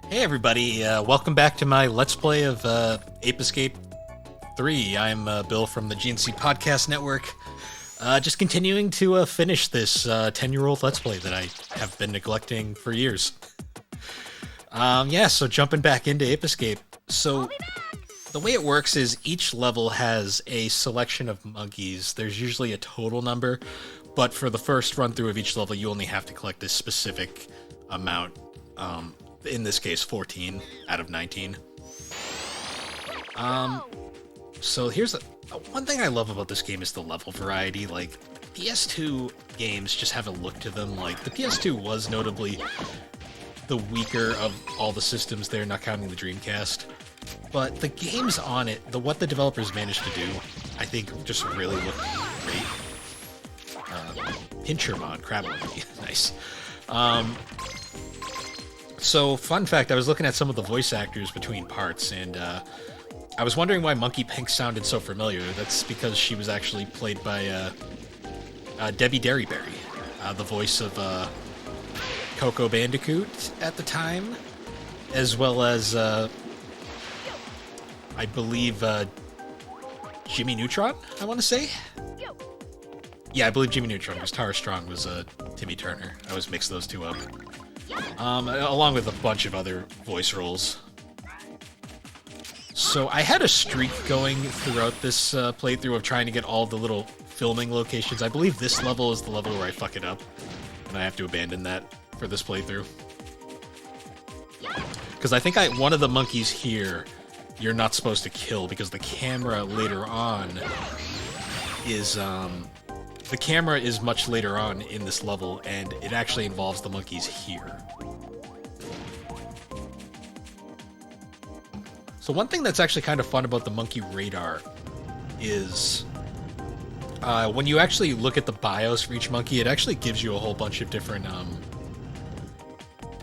Hey everybody, welcome back to my Let's Play of Ape Escape 3. I'm Bill from the GNC Podcast Network. Just continuing to finish this 10-year-old Let's Play that I have been neglecting for years. So jumping back into Ape Escape. So the way it works is each level has a selection of monkeys. There's usually a total number, but for the first run through of each level, you only have to collect a specific amount. In this case, 14 out of 19. So here's one thing I love about this game is the level variety. Like, PS2 games just have a look to them. Like, the PS2 was notably the weaker of all the systems there, not counting the Dreamcast. But the games on it, what the developers managed to do, I think just really look great. Pinchermon, crab monkey, nice. So, fun fact, I was looking at some of the voice actors between parts, and I was wondering why Monkey Pink sounded so familiar. That's because she was actually played by Debbie Derryberry, the voice of Coco Bandicoot at the time, as well as, I believe, Jimmy Neutron, I want to say? Yeah, I believe Jimmy Neutron, because Tara Strong was Timmy Turner. I always mix those two up. Along with a bunch of other voice roles. So I had a streak going throughout this playthrough of trying to get all the little filming locations. I believe this level is the level where I fuck it up, and I have to abandon that for this playthrough. Because I think one of the monkeys here, you're not supposed to kill, because the camera later on is, the camera is much later on in this level, and it actually involves the monkeys here. So one thing that's actually kind of fun about the monkey radar is when you actually look at the BIOS for each monkey, it actually gives you a whole bunch of different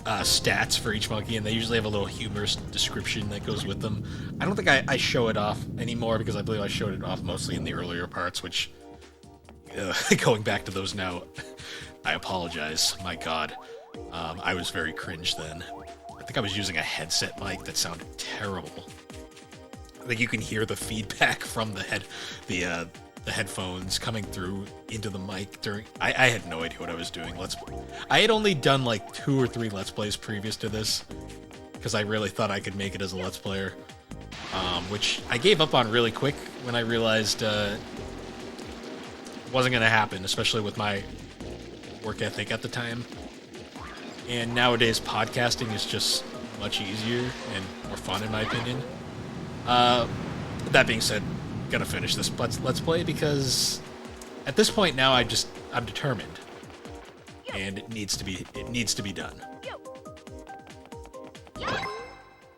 stats for each monkey, and they usually have a little humorous description that goes with them. I don't think I show it off anymore, because I believe I showed it off mostly in the earlier parts, which... going back to those now, I apologize. My God, I was very cringe then. I think I was using a headset mic that sounded terrible. I think you can hear the feedback from the headphones coming through into the mic during. I had no idea what I was doing. I had only done like 2 or 3 Let's Plays previous to this, because I really thought I could make it as a Let's Player, which I gave up on really quick when I realized. Wasn't going to happen, especially with my work ethic at the time. And nowadays, podcasting is just much easier and more fun, in my opinion. That being said, gotta finish this Let's Play, because at this point now I'm determined, and it needs to be done.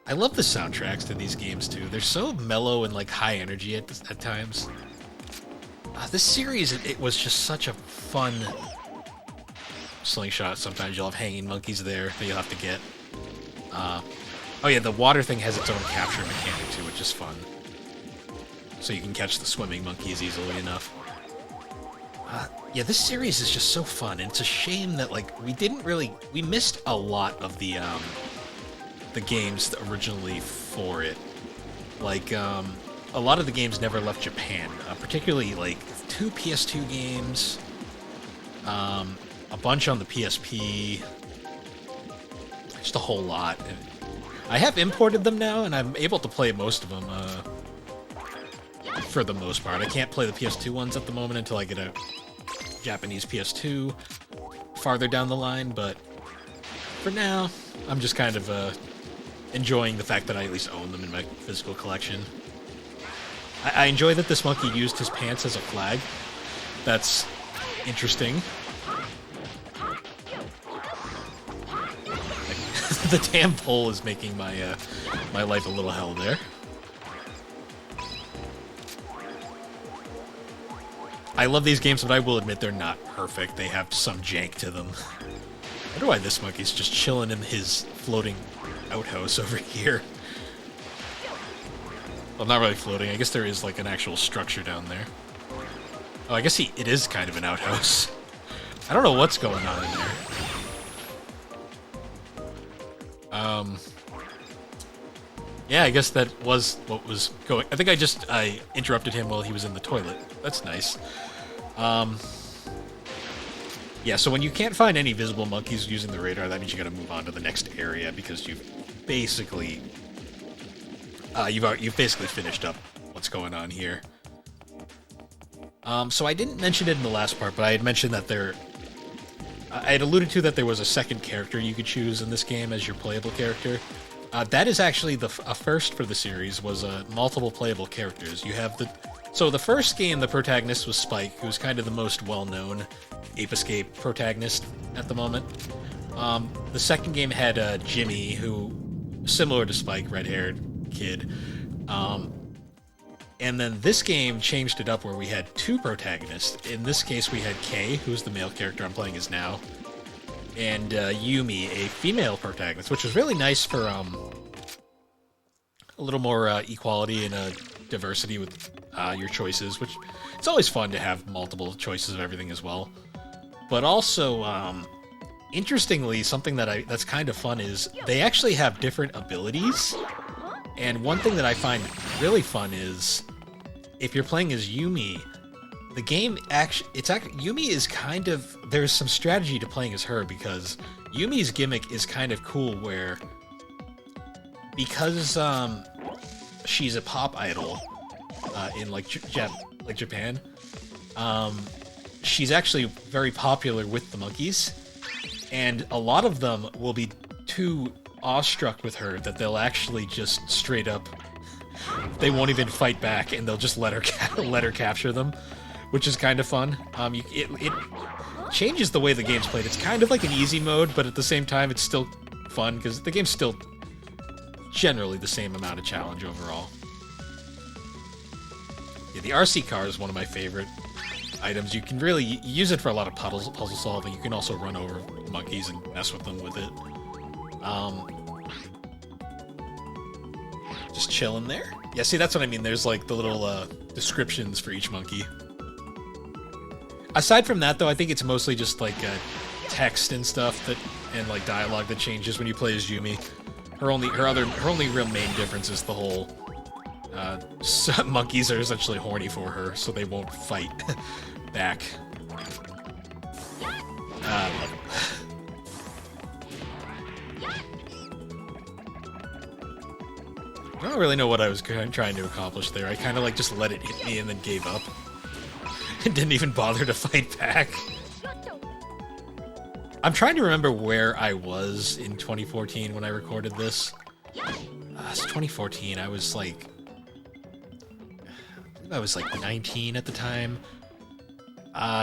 I love the soundtracks to these games too. They're so mellow and like high energy at times. This series, it was just such a fun slingshot. Sometimes you'll have hanging monkeys there that you'll have to get. Oh yeah, the water thing has its own capture mechanic too, which is fun. So you can catch the swimming monkeys easily enough. Yeah, this series is just so fun, and it's a shame that like we missed a lot of the games originally for it. Like a lot of the games never left Japan, particularly like 2 PS2 games, a bunch on the PSP, just a whole lot. I have imported them now, and I'm able to play most of them, for the most part. I can't play the PS2 ones at the moment until I get a Japanese PS2 farther down the line, but for now, I'm just kind of enjoying the fact that I at least own them in my physical collection. I enjoy that this monkey used his pants as a flag. That's interesting. The damn pole is making my my life a little hell there. I love these games, but I will admit they're not perfect. They have some jank to them. I wonder why this monkey's just chilling in his floating outhouse over here. Well, not really floating. I guess there is like an actual structure down there. Oh, I guess it is kind of an outhouse. I don't know what's going on in there. Yeah, I guess that was what was going. I think I interrupted him while he was in the toilet. That's nice. Yeah, so when you can't find any visible monkeys using the radar, that means you got to move on to the next area because you've basically you've basically finished up what's going on here. So I didn't mention it in the last part, but I had mentioned that I had alluded to that there was a second character you could choose in this game as your playable character. That is actually a first for the series, was multiple playable characters. You have So the first game, the protagonist was Spike, who's kind of the most well-known Ape Escape protagonist at the moment. The second game had Jimmy, who, similar to Spike, red-haired kid. And then this game changed it up where we had two protagonists. In this case, we had Kay, who's the male character I'm playing as now, and Yumi, a female protagonist, which was really nice for a little more equality and diversity with your choices, which it's always fun to have multiple choices of everything as well. But also, interestingly, something that's kind of fun is they actually have different abilities. And one thing that I find really fun is if you're playing as Yumi, the game Yumi is kind of, there's some strategy to playing as her because Yumi's gimmick is kind of cool where because she's a pop idol in like Japan, she's actually very popular with the monkeys, and a lot of them will be too awestruck with her that they'll actually just straight up, they won't even fight back and they'll just let her capture them, which is kind of fun. It changes the way the game's played. It's kind of like an easy mode, but at the same time it's still fun because the game's still generally the same amount of challenge overall. Yeah, the RC car is one of my favorite items. You can really use it for a lot of puzzle solving. You can also run over monkeys and mess with them with it. Just chilling there. Yeah, see, that's what I mean. There's like the little descriptions for each monkey. Aside from that, though, I think it's mostly just like text and stuff and like dialogue that changes when you play as Yumi. Her only real main difference is the whole monkeys are essentially horny for her, so they won't fight back. I love it. I don't really know what I was trying to accomplish there. I kind of like just let it hit me and then gave up. And didn't even bother to fight back. I'm trying to remember where I was in 2014 when I recorded this. It's 2014. I was like 19 at the time.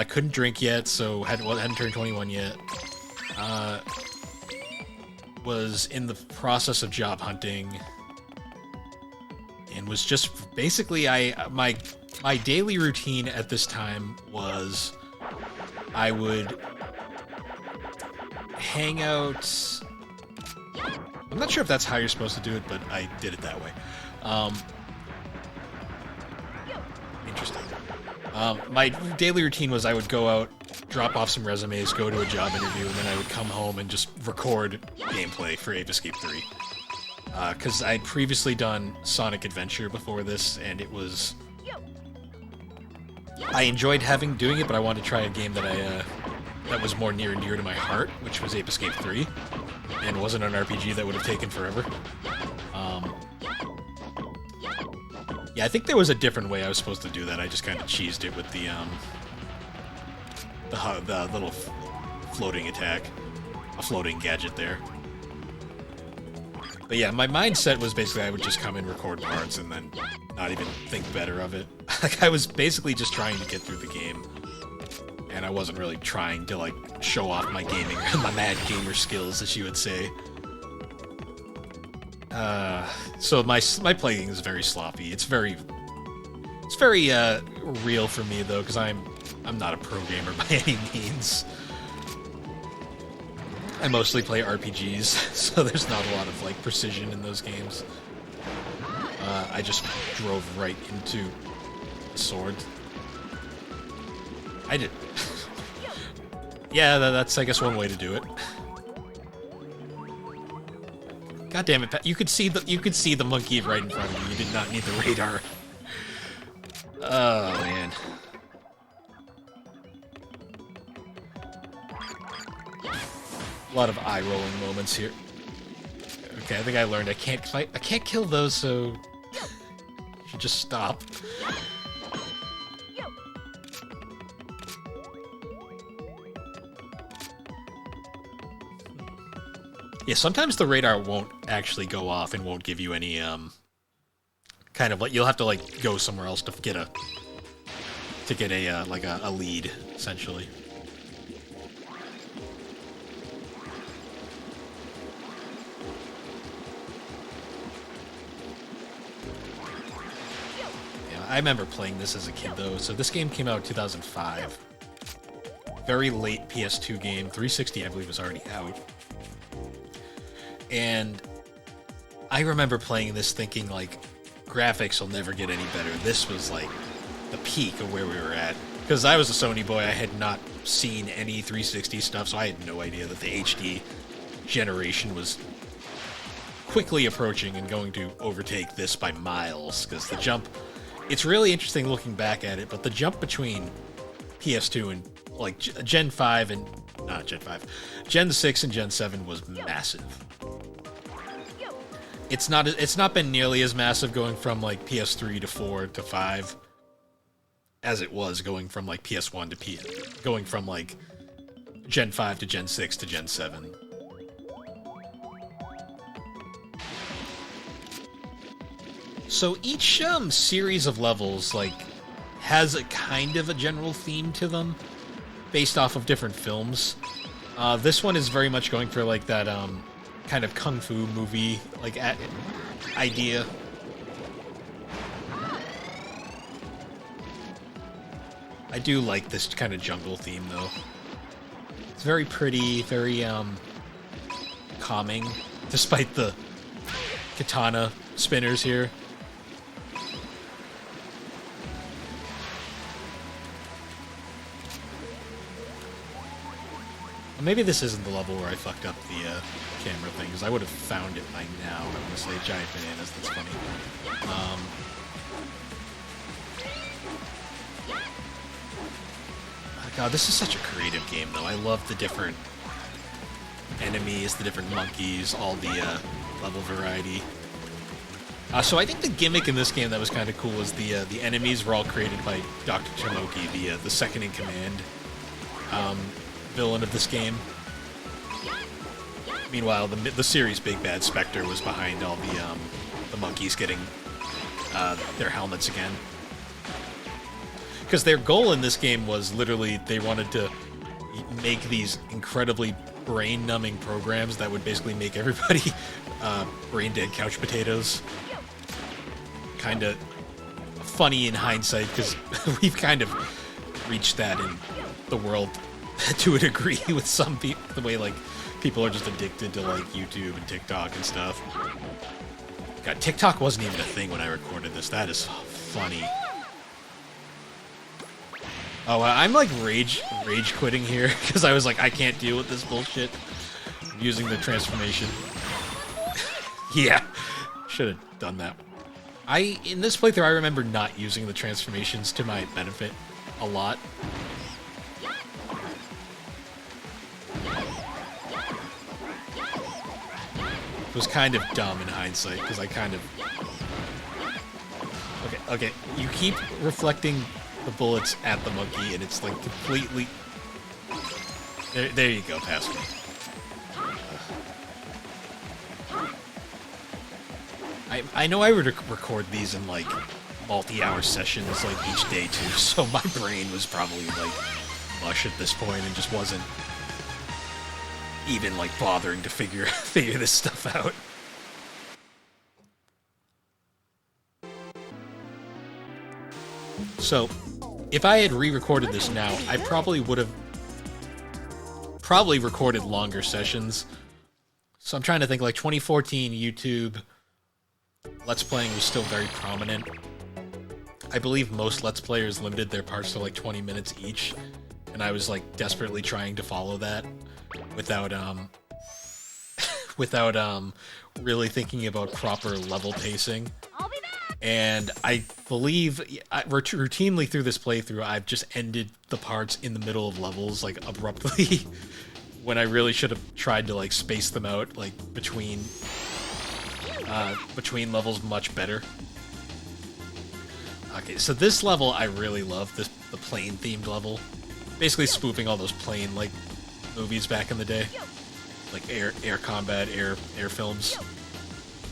Couldn't drink yet, so hadn't turned 21 yet. Was in the process of job hunting. And was just basically my daily routine at this time was I would hang out. I'm not sure if that's how you're supposed to do it, but I did it that way. Interesting. My daily routine was I would go out, drop off some resumes, go to a job interview, and then I would come home and just record gameplay for Ape Escape 3. Because I'd previously done Sonic Adventure before this, and it was... I enjoyed doing it, but I wanted to try a game that that was more near and dear to my heart, which was Ape Escape 3, and wasn't an RPG that would have taken forever. Yeah, I think there was a different way I was supposed to do that. I just kind of cheesed it with the little floating attack, a floating gadget there. But yeah, my mindset was basically I would just come and record parts and then not even think better of it. Like, I was basically just trying to get through the game. And I wasn't really trying to, like, show off my gaming, my mad gamer skills, as you would say. So my playing is very sloppy. It's very real for me, though, because I'm not a pro gamer by any means. I mostly play RPGs, so there's not a lot of, like, precision in those games. I just drove right into a sword. I did. Yeah, that's, I guess, one way to do it. God damn it, Pat. You could see the monkey right in front of you. You did not need the radar. Oh man. A lot of eye-rolling moments here. Okay, I think I learned I can't kill those, so you should just stop. Yeah, sometimes the radar won't actually go off and won't give you any, kind of like, you'll have to, like, go somewhere else to get a lead, essentially. Yeah, I remember playing this as a kid, though. So this game came out in 2005. Very late PS2 game. 360, I believe, was already out. And I remember playing this thinking, like, graphics will never get any better. This was, like, the peak of where we were at. Because I was a Sony boy, I had not seen any 360 stuff, so I had no idea that the HD generation was quickly approaching and going to overtake this by miles. Because the jump... It's really interesting looking back at it, but the jump between PS2 and, like, Gen 5 and... Not Gen 5. Gen 6 and Gen 7 was massive. It's not been nearly as massive going from like PS3 to 4 to 5 as it was going from like PS1 to going from like Gen 5 to Gen 6 to Gen 7. So each series of levels like has a kind of a general theme to them based off of different films. This one is very much going for like that kind of kung fu movie like idea. I do like this kind of jungle theme though. It's very pretty, very calming, despite the katana spinners here. Maybe this isn't the level where I fucked up the camera thing, because I would have found it by now. I'm going to say giant bananas, that's funny. God, this is such a creative game, though. I love the different enemies, the different monkeys, all the level variety. So I think the gimmick in this game that was kind of cool is the enemies were all created by Dr. Tomoki, the second-in-command villain of this game. Meanwhile, the series Big Bad Spectre was behind all the monkeys getting their helmets again. Because their goal in this game was literally they wanted to make these incredibly brain-numbing programs that would basically make everybody brain-dead couch potatoes. Kind of funny in hindsight, because we've kind of reached that in the world to a degree with some people, the way like people are just addicted to like YouTube and TikTok and stuff. God, TikTok wasn't even a thing when I recorded this. That is funny. Oh, I'm like rage quitting here because I was like, I can't deal with this bullshit. I'm using the transformation. Yeah, should have done that. In this playthrough, I remember not using the transformations to my benefit a lot. It was kind of dumb in hindsight, because I kind of... Okay, you keep reflecting the bullets at the monkey, and it's like completely... There you go, past me. I know I would record these in like multi-hour sessions like each day too, so my brain was probably like mush at this point and just wasn't even like bothering to figure this stuff out. So, if I had re-recorded this now, I probably would have recorded longer sessions. So I'm trying to think, like 2014 YouTube Let's Playing was still very prominent. I believe most Let's Players limited their parts to like 20 minutes each, and I was like desperately trying to follow that without without really thinking about proper level pacing. And I believe routinely through this playthrough, I've just ended the parts in the middle of levels, like, abruptly, when I really should have tried to, like, space them out, like, between levels much better. Okay, so this level I really love, the plane-themed level. Basically spoofing all those plane, like, movies back in the day. Like air combat, air films.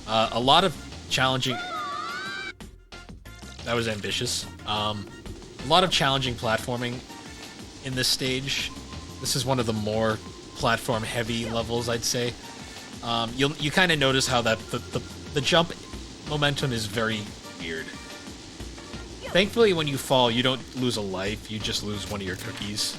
A lot of challenging... That was ambitious. A lot of challenging platforming in this stage. This is one of the more platform-heavy levels, I'd say. You kind of notice how that the jump momentum is very weird. Thankfully, when you fall, you don't lose a life. You just lose one of your cookies.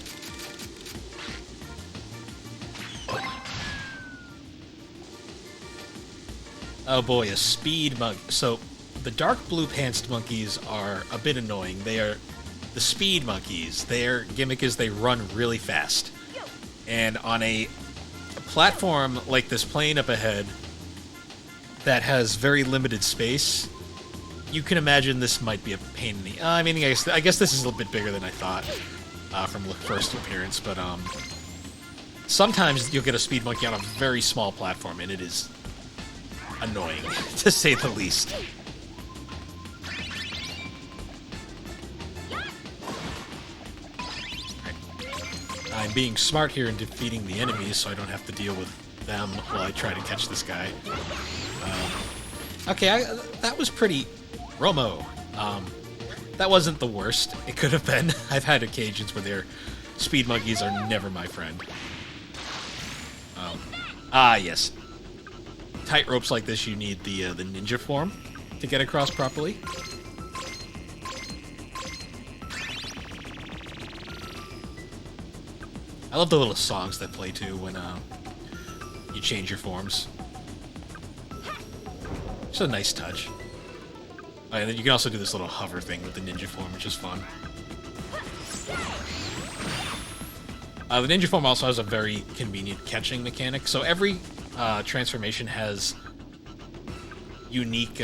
Oh boy, a speed monk. So, the dark blue pantsed monkeys are a bit annoying. They are the speed monkeys. Their gimmick is they run really fast. And on a platform like this plane up ahead that has very limited space, you can imagine this might be a pain in the... I mean, I guess this is a little bit bigger than I thought from first appearance, but sometimes you'll get a speed monkey on a very small platform, and it is annoying, to say the least. I'm being smart here in defeating the enemies, so I don't have to deal with them while I try to catch this guy. Okay, that was pretty... Romo. That wasn't the worst. It could have been. I've had occasions where their speed monkeys are never my friend. Yes. Tight ropes like this, you need the ninja form to get across properly. I love the little songs that play too when you change your forms. It's a nice touch. Oh, and then you can also do this little hover thing with the ninja form, which is fun. The ninja form also has a very convenient catching mechanic. So every transformation has unique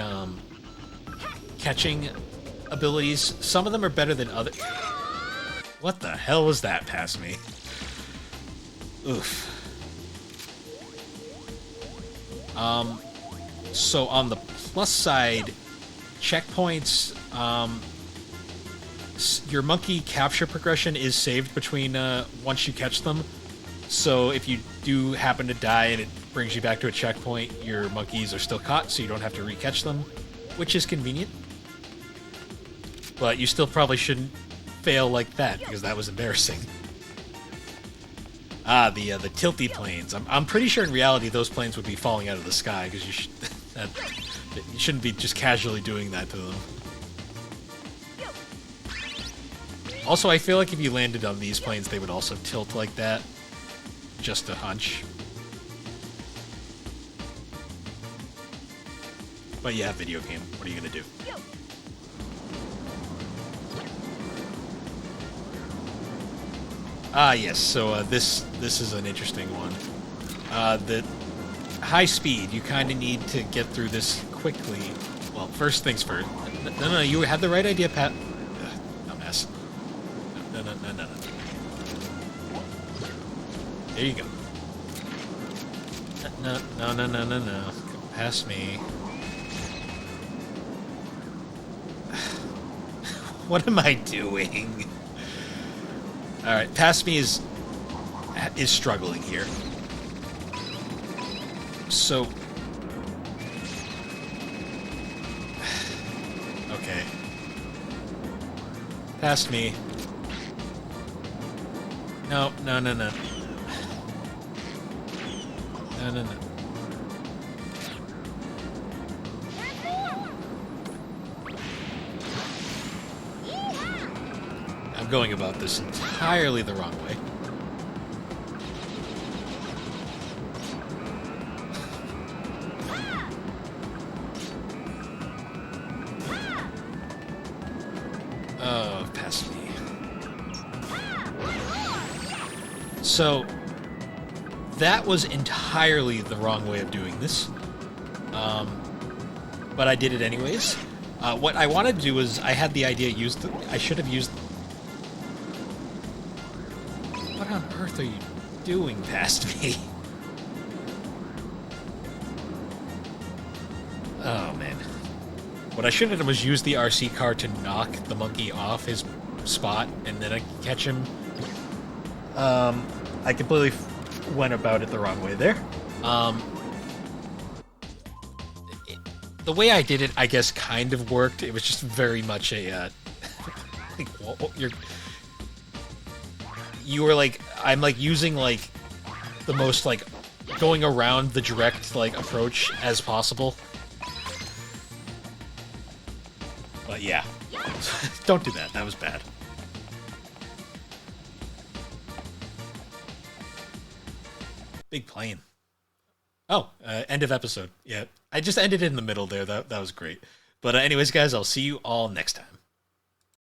catching abilities. Some of them are better than others. What the hell was that past me? Oof. So on the plus side, checkpoints, your monkey capture progression is saved between once you catch them. So if you do happen to die and it brings you back to a checkpoint, your monkeys are still caught, so you don't have to re-catch them, which is convenient. But you still probably shouldn't fail like that, because that was embarrassing. The tilty planes. I'm pretty sure in reality those planes would be falling out of the sky, because you shouldn't be just casually doing that to them. Also, I feel like if you landed on these planes, they would also tilt like that. Just a hunch. But yeah, video game. What are you gonna do? Yes, so this is an interesting one. The high speed, you kind of need to get through this quickly. Well, first things first. No, you had the right idea, Pat. Dumbass. No. There you go. No. Come past me. What am I doing? Alright, past me is struggling here. So... Okay. Past me. No. No. I'm going about this entirely the wrong way. Oh, past me. So, that was entirely the wrong way of doing this. But I did it anyways. What I wanted to do was, I had the idea, I should have used... What on earth are you doing past me? Oh, man. What I should have done was use the RC car to knock the monkey off his spot, and then I could catch him. I completely went about it the wrong way there. The way I did it, I guess, kind of worked. It was just very much a, like, you were like, I'm like using like the most like going around the direct like approach as possible. But yeah, don't do that. That was bad. Big plane. Oh, end of episode. Yeah, I just ended in the middle there. That was great. But anyways, guys, I'll see you all next time.